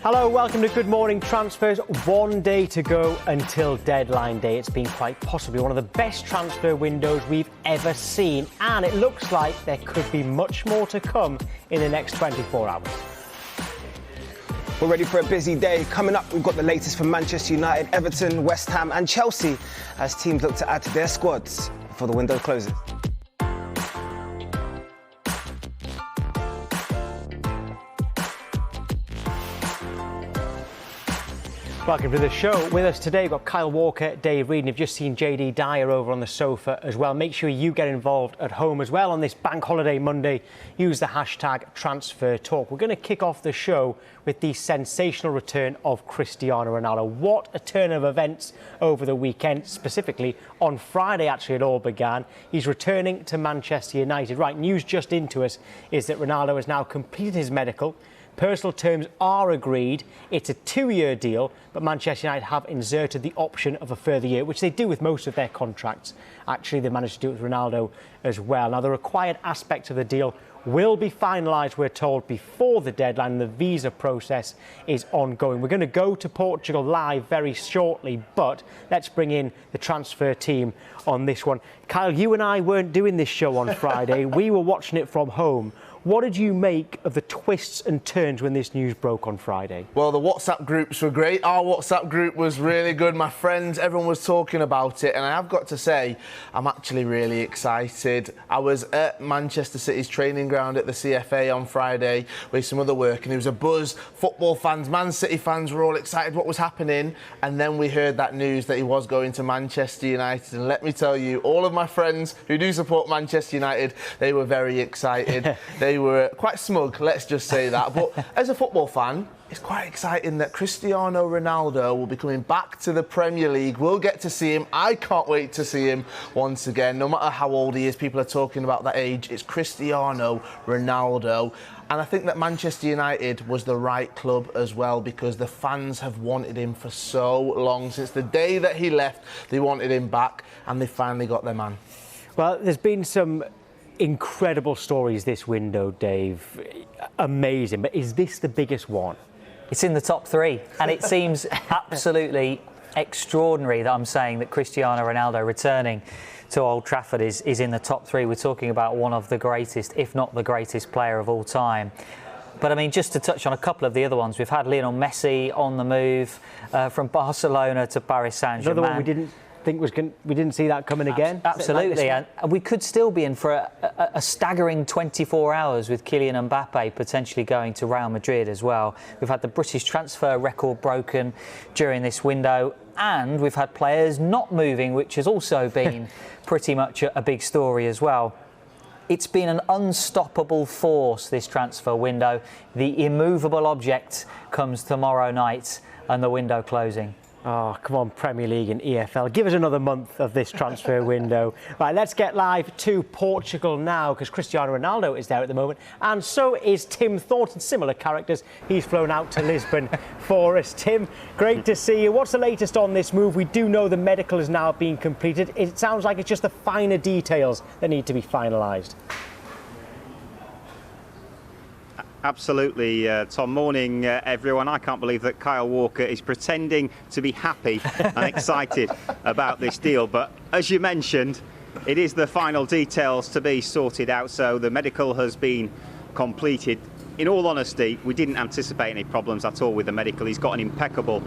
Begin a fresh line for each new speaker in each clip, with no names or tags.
Hello, welcome to Good Morning Transfers. 1 day to go until deadline day. It's been quite possibly one of the best transfer windows we've ever seen, and it looks like there could be much more to come in the next 24 hours.
We're ready for a busy day. Coming up, we've got the latest from Manchester United, Everton, West Ham and Chelsea as teams look to add to their squads before the window closes.
Welcome to the show. With us today, we've got Kyle Walker, Dave Reed, and you've just seen JD Dyer over on the sofa as well. Make sure you get involved at home as well on this Bank Holiday Monday. Use the hashtag #TransferTalk. We're going to kick off the show with the sensational return of Cristiano Ronaldo. What a turn of events over the weekend, specifically on Friday, actually, it all began. He's returning to Manchester United. Right, news just into us is that Ronaldo has now completed his medical. Personal terms are agreed. It's a 2-year deal, but Manchester United have inserted the option of a further year, which they do with most of their contracts. Actually, they managed to do it with Ronaldo as well. Now, the required aspects of the deal will be finalised, we're told, before the deadline. The visa process is ongoing. We're going to go to Portugal live very shortly, but let's bring in the transfer team on this one. Kyle, you and I weren't doing this show on Friday. We were watching it from home. What did you make of the twists and turns when this news broke on Friday?
Well, the WhatsApp groups were great. Our WhatsApp group was really good. My friends, everyone was talking about it. And I have got to say, I'm actually really excited. I was at Manchester City's training ground at the CFA on Friday with some other work, and there was a buzz. Football fans, Man City fans were all excited what was happening. And then we heard that news that he was going to Manchester United. And let me tell you, all of my friends who do support Manchester United, they were very excited. They were quite smug, let's just say that. But as a football fan, it's quite exciting that Cristiano Ronaldo will be coming back to the Premier League. We'll get to see him. I can't wait to see him once again. No matter how old he is, people are talking about that age. It's Cristiano Ronaldo. And I think that Manchester United was the right club as well, because the fans have wanted him for so long. Since the day that he left, they wanted him back, and they finally got their man.
Well, there's been some incredible stories this window, Dave. Amazing. But is this the biggest one?
It's in the top 3, and it seems absolutely extraordinary that I'm saying that Cristiano Ronaldo returning to Old Trafford is in the top 3. We're talking about one of the greatest, if not the greatest player of all time. But I mean, just to touch on a couple of the other ones, we've had Lionel Messi on the move from Barcelona to Paris Saint-Germain.
Another one we didn't see that coming again.
Absolutely, and we could still be in for a staggering 24 hours with Kylian Mbappe potentially going to Real Madrid as well. We've had the British transfer record broken during this window, and we've had players not moving, which has also been pretty much a big story as well. It's been an unstoppable force, this transfer window. The immovable object comes tomorrow night and the window closing.
Oh, come on, Premier League and EFL. Give us another month of this transfer window. Right, let's get live to Portugal now, because Cristiano Ronaldo is there at the moment. And so is Tim Thornton, similar characters. He's flown out to Lisbon for us. Tim, great to see you. What's the latest on this move? We do know the medical has now been completed. It sounds like it's just the finer details that need to be finalised.
Absolutely, Tom. Morning, everyone. I can't believe that Kyle Walker is pretending to be happy and excited about this deal. But as you mentioned, it is the final details to be sorted out. So the medical has been completed. In all honesty, we didn't anticipate any problems at all with the medical. He's got an impeccable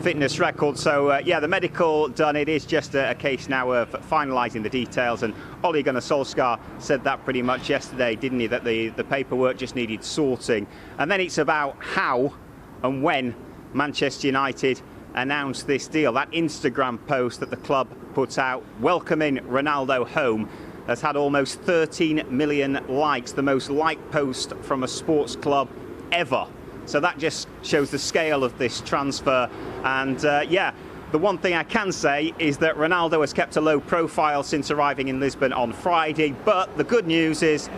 fitness record. So, yeah, the medical done. It is just a case now of finalising the details. And Ole Gunnar Solskjaer said that pretty much yesterday, didn't he, that the paperwork just needed sorting. And then it's about how and when Manchester United announced this deal. That Instagram post that the club put out welcoming Ronaldo home has had almost 13 million likes, the most liked post from a sports club ever. So that just shows the scale of this transfer. And yeah, the one thing I can say is that Ronaldo has kept a low profile since arriving in Lisbon on Friday. But the good news is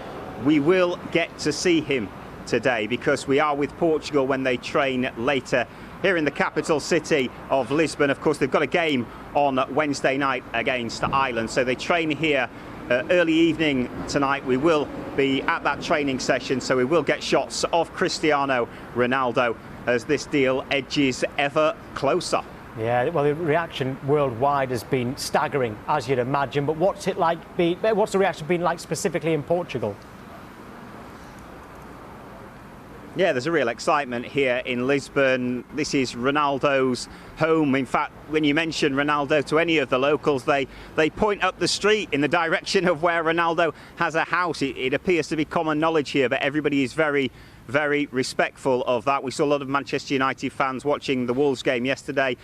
we will get to see him today, because we are with Portugal when they train later here in the capital city of Lisbon. Of course, they've got a game on Wednesday night against Ireland, so they train here early evening tonight. We will be at that training session, so we will get shots of Cristiano Ronaldo as this deal edges ever closer.
Yeah, well, the reaction worldwide has been staggering, as you'd imagine. But what's the reaction been like specifically in Portugal?
Yeah, there's a real excitement here in Lisbon. This is Ronaldo's home. In fact, when you mention Ronaldo to any of the locals, they point up the street in the direction of where Ronaldo has a house. It appears to be common knowledge here, but everybody is very, very respectful of that. We saw a lot of Manchester United fans watching the Wolves game yesterday.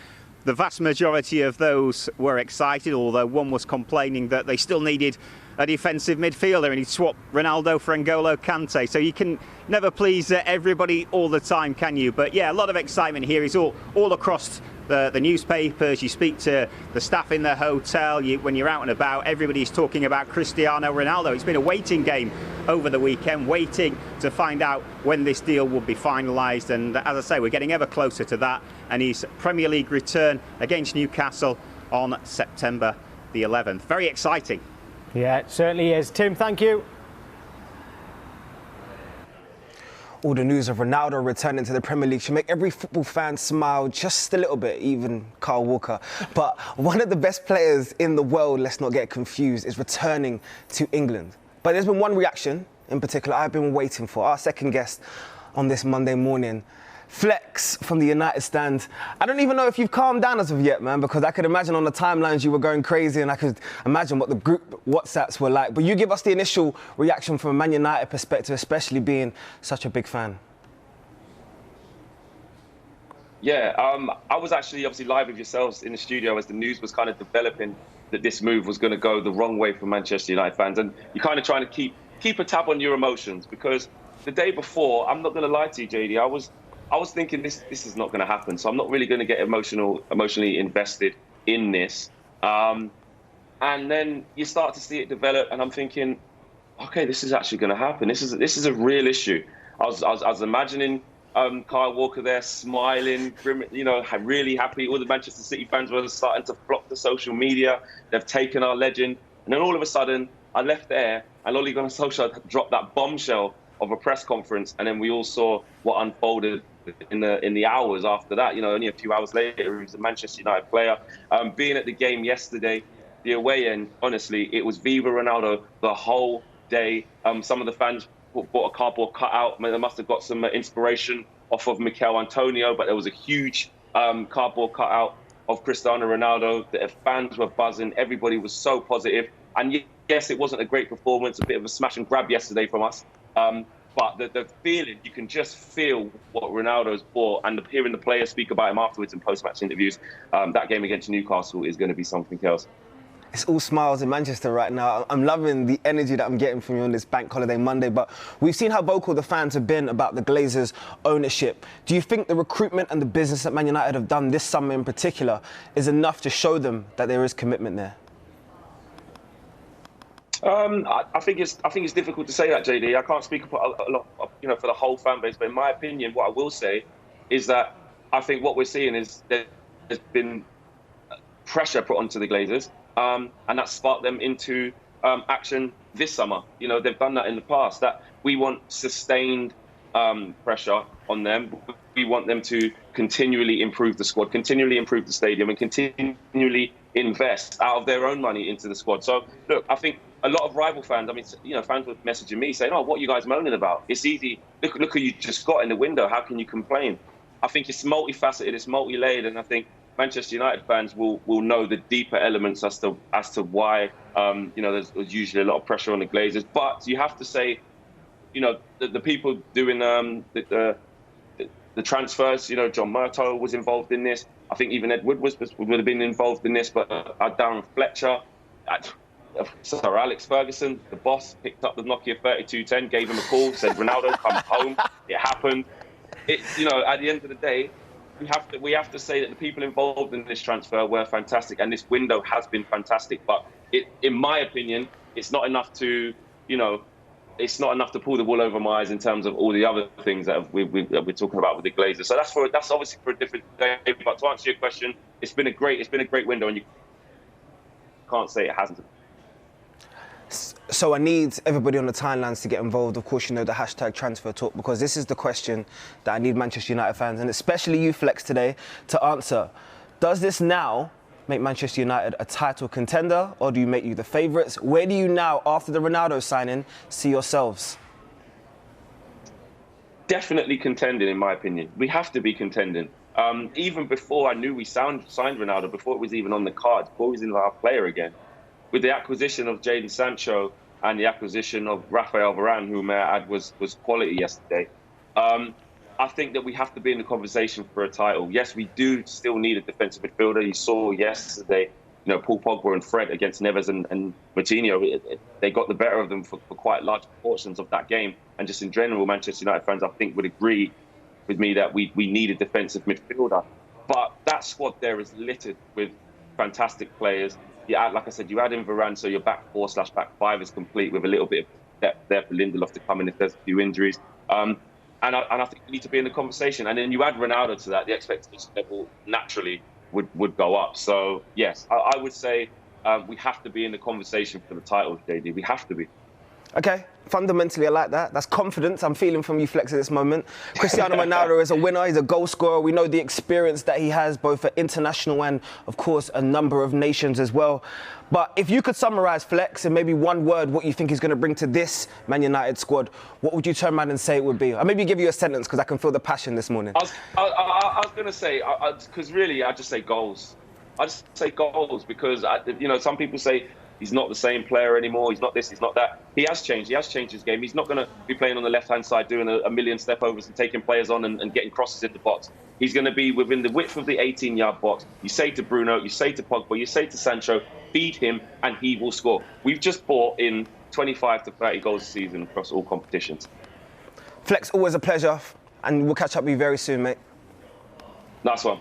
The vast majority of those were excited, although one was complaining that they still needed a defensive midfielder and he'd swapped Ronaldo for N'Golo Kante. So you can never please everybody all the time, can you? But yeah, a lot of excitement here. It's all across the newspapers. You speak to the staff in the hotel. When you're out and about, everybody's talking about Cristiano Ronaldo. It's been a waiting game over the weekend, waiting to find out when this deal will be finalised. And as I say, we're getting ever closer to that. And his Premier League return against Newcastle on September the 11th. Very exciting.
Yeah, it certainly is. Tim, thank you.
All the news of Ronaldo returning to the Premier League should make every football fan smile just a little bit, even Kyle Walker. But one of the best players in the world, let's not get confused, is returning to England. But there's been one reaction in particular I've been waiting for. Our second guest on this Monday morning, Flex from the United stand. I don't even know if you've calmed down as of yet, man, because I could imagine on the timelines you were going crazy and I could imagine what the group WhatsApps were like. But you give us the initial reaction from a Man United perspective, especially being such a big fan.
Yeah, I was actually obviously live with yourselves in the studio as the news was kind of developing that this move was going to go the wrong way for Manchester United fans. And you're kind of trying to keep a tab on your emotions, because the day before, I'm not going to lie to you, JD, I was thinking this is not going to happen, so I'm not really going to get emotionally invested in this. And then you start to see it develop, and I'm thinking, okay, this is actually going to happen. This is a real issue. I was imagining Kyle Walker there smiling, really happy. All the Manchester City fans were starting to flock to social media. They've taken our legend, and then all of a sudden, I left there, and Ole Gunnar Solskjaer dropped that bombshell of a press conference, and then we all saw what unfolded in the hours after that. Only a few hours later, he was a Manchester United player. Being at the game yesterday, the away end, honestly, it was Viva Ronaldo the whole day. Some of the fans bought a cardboard cutout. They must have got some inspiration off of Mikel Antonio, but there was a huge cardboard cutout of Cristiano Ronaldo. The fans were buzzing. Everybody was so positive. And yes, it wasn't a great performance, a bit of a smash and grab yesterday from us. But the feeling, you can just feel what Ronaldo's brought, and hearing the players speak about him afterwards in post-match interviews, that game against Newcastle is going to be something else.
It's all smiles in Manchester right now. I'm loving the energy that I'm getting from you on this Bank Holiday Monday, but we've seen how vocal the fans have been about the Glazers' ownership. Do you think the recruitment and the business that Man United have done this summer in particular is enough to show them that there is commitment there?
I think it's difficult to say that, JD. I can't speak for a lot, for the whole fan base. But in my opinion, what I will say is that I think what we're seeing is there's been pressure put onto the Glazers, and that sparked them into action this summer. They've done that in the past. That we want sustained pressure on them. We want them to continually improve the squad, continually improve the stadium, and continually invest out of their own money into the squad. So, look, I think a lot of rival fans, fans were messaging me saying, "Oh, what are you guys moaning about? It's easy. Look who you just got in the window. How can you complain?" I think it's multifaceted, it's multi-layered, and I think Manchester United fans will know the deeper elements as to why there's usually a lot of pressure on the Glazers. But you have to say, the people doing the transfers, John Murtough was involved in this. I think even Ed Wood would have been involved in this, but Darren Fletcher, Sir Alex Ferguson, the boss, picked up the Nokia 3210, gave him a call, said, "Ronaldo, come home." It happened. At the end of the day, we have to say that the people involved in this transfer were fantastic, and this window has been fantastic. But in my opinion, it's not enough to, it's not enough to pull the wool over my eyes in terms of all the other things that we're talking about with the Glazers. So that's obviously for a different day. But to answer your question, it's been a great window, and you can't say it hasn't.
So I need everybody on the timelines to get involved. Of course, you know the hashtag transfer talk, because this is the question that I need Manchester United fans, and especially you, Flex, today, to answer. Does this now make Manchester United a title contender, or do you make you the favourites? Where do you now, after the Ronaldo signing, see yourselves?
Definitely contending, in my opinion. We have to be contending. Even before I knew we signed Ronaldo, before it was even on the cards, before he was even our player again, with the acquisition of Jadon Sancho and the acquisition of Rafael Varane, who may I add was quality yesterday, I think that we have to be in the conversation for a title. Yes, we do still need a defensive midfielder. You saw yesterday, you know, Paul Pogba and Fred against Neves and Coutinho. They got the better of them for quite large portions of that game. And just in general, Manchester United fans, I think, would agree with me that we need a defensive midfielder. But that squad there is littered with fantastic players. Like I said, you add in Varane, so your back 4/back 5 is complete with a little bit of depth there for Lindelof to come in if there's a few injuries. And I think we need to be in the conversation. And then you add Ronaldo to that, the expectation level naturally would go up. So, yes, I would say we have to be in the conversation for the title, JD. We have to be.
Okay, fundamentally I like that. That's confidence I'm feeling from you, Flex, at this moment. Cristiano Ronaldo is a winner, he's a goal scorer. We know the experience that he has, both at international and, of course, a number of nations as well. But if you could summarise, Flex, in maybe one word, what you think he's going to bring to this Man United squad, what would you turn around and say it would be? Or maybe give you a sentence, because I can feel the passion this morning.
I was going to say, because really, I just say goals. I just say goals because, some people say, he's not the same player anymore. He's not this, he's not that. He has changed. He has changed his game. He's not going to be playing on the left-hand side doing a million step-overs and taking players on and getting crosses in the box. He's going to be within the width of the 18-yard box. You say to Bruno, you say to Pogba, you say to Sancho, feed him and he will score. We've just brought in 25 to 30 goals a season across all competitions.
Flex, always a pleasure. And we'll catch up with you very soon, mate.
Nice one.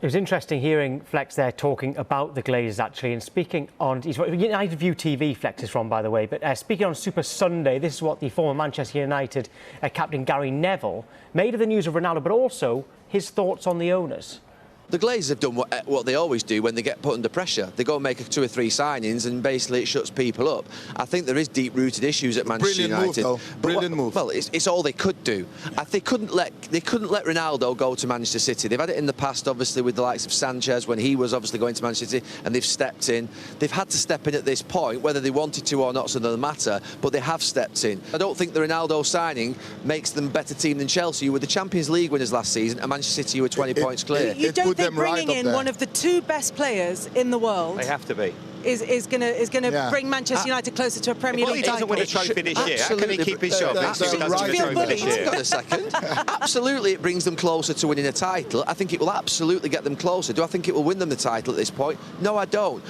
It was interesting hearing Flex there talking about the Glazers, actually, and speaking on United View TV. Flex is from, by the way, but speaking on Super Sunday, this is what the former Manchester United captain Gary Neville made of the news of Ronaldo, but also his thoughts on the owners.
The Glazers have done what they always do when they get put under pressure. They go and make 2 or 3 signings and basically it shuts people up. I think there is deep-rooted issues at Manchester United.
Brilliant move.
Well, it's all they could do. They couldn't let Ronaldo go to Manchester City. They've had it in the past, obviously, with the likes of Sanchez when he was obviously going to Manchester City, and they've stepped in. They've had to step in at this point, whether they wanted to or not is another matter, but they have stepped in. I don't think the Ronaldo signing makes them a better team than Chelsea, who were the Champions League winners last season, and Manchester City, who were 20 points clear.
You don't think bringing in
one of the 2 best players in the world,
They have to be.
is going to bring Manchester United closer to a Premier League
He doesn't
title.
win a trophy this year. How can he keep his job? If he doesn't win a trophy this year?
Hang on a second. Absolutely, it brings them closer to winning a title. I think it will absolutely get them closer. Do I think it will win them the title at this point? No, I don't.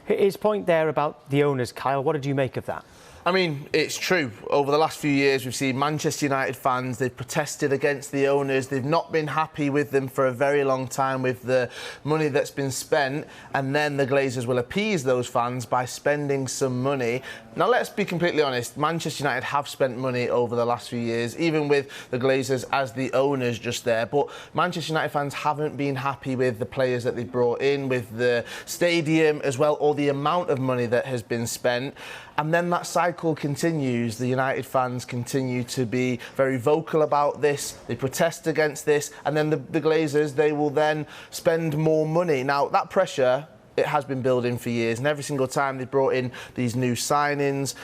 His point there about the owners, Kyle, what did you make of that?
I mean, it's true. Over the last few years, we've seen Manchester United fans, they've protested against the owners. They've not been happy with them for a very long time with the money that's been spent. And then the Glazers will appease those fans by spending some money. Now, let's be completely honest. Manchester United have spent money over the last few years, even with the Glazers as the owners just there. But Manchester United fans haven't been happy with the players that they've brought in, with the stadium as well, or the amount of money that has been spent. And then that cycle continues. The United fans continue to be very vocal about this. They protest against this. And then the Glazers, they will then spend more money. Now, that pressure, it has been building for years. And every single time they brought in these new signings,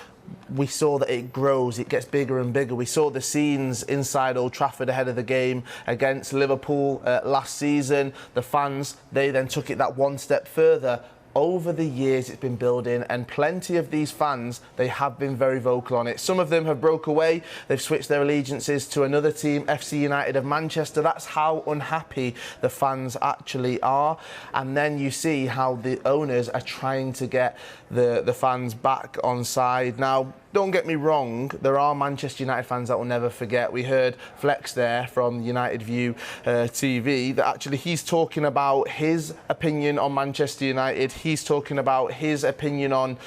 we saw that it grows, it gets bigger and bigger. We saw the scenes inside Old Trafford ahead of the game against Liverpool last season. The fans, they then took it that one step further. Over the years it's been building, and plenty of these fans, they have been very vocal on it. Some of them have broke away, they've switched their allegiances to another team, FC United of Manchester. That's how unhappy the fans actually are. And then you see how the owners are trying to get the fans back on side. Now, don't get me wrong, there are Manchester United fans that will never forget. We heard Flex there from United View TV that actually he's talking about his opinion on Manchester United. he's talking about his opinion on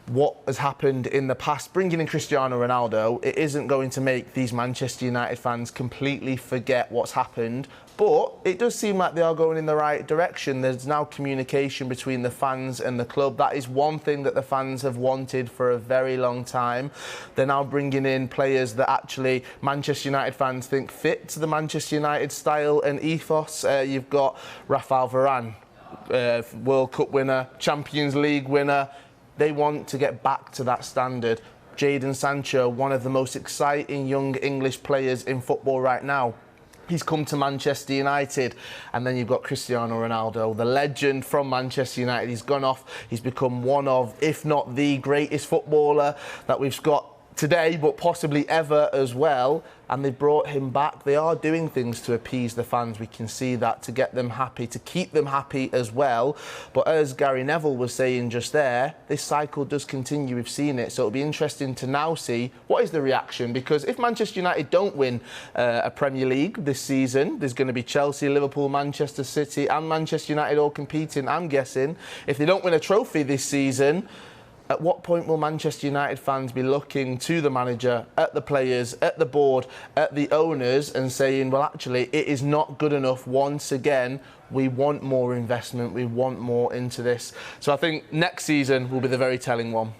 what has happened in the past. Bringing in Cristiano Ronaldo, it isn't going to make these Manchester United fans completely forget what's happened, but it does seem like they are going in the right direction. There's now communication between the fans and the club. That is one thing that the fans have wanted for a very long time. They're now bringing in players that actually Manchester United fans think fit to the Manchester United style and ethos. You've got Rafael Varane, World Cup winner, Champions League winner. They want to get back to that standard. Jadon Sancho, one of the most exciting young English players in football right now. He's come to Manchester United. And then you've got Cristiano Ronaldo, the legend from Manchester United. He's gone off. He's become one of, if not the greatest footballer that we've got today, but possibly ever as well. And they brought him back. They are doing things to appease the fans. We can see that, to get them happy, to keep them happy as well. But as Gary Neville was saying just there, this cycle does continue. We've seen it. So it'll be interesting to now see what is the reaction. Because if Manchester United don't win a Premier League this season, there's going to be Chelsea, Liverpool, Manchester City and Manchester United all competing, I'm guessing. If they don't win a trophy this season, at what point will Manchester United fans be looking to the manager, at the players, at the board, at the owners and saying, well, actually, it is not good enough once again. We want more investment. We want more into this. So I think next season will be the very telling one.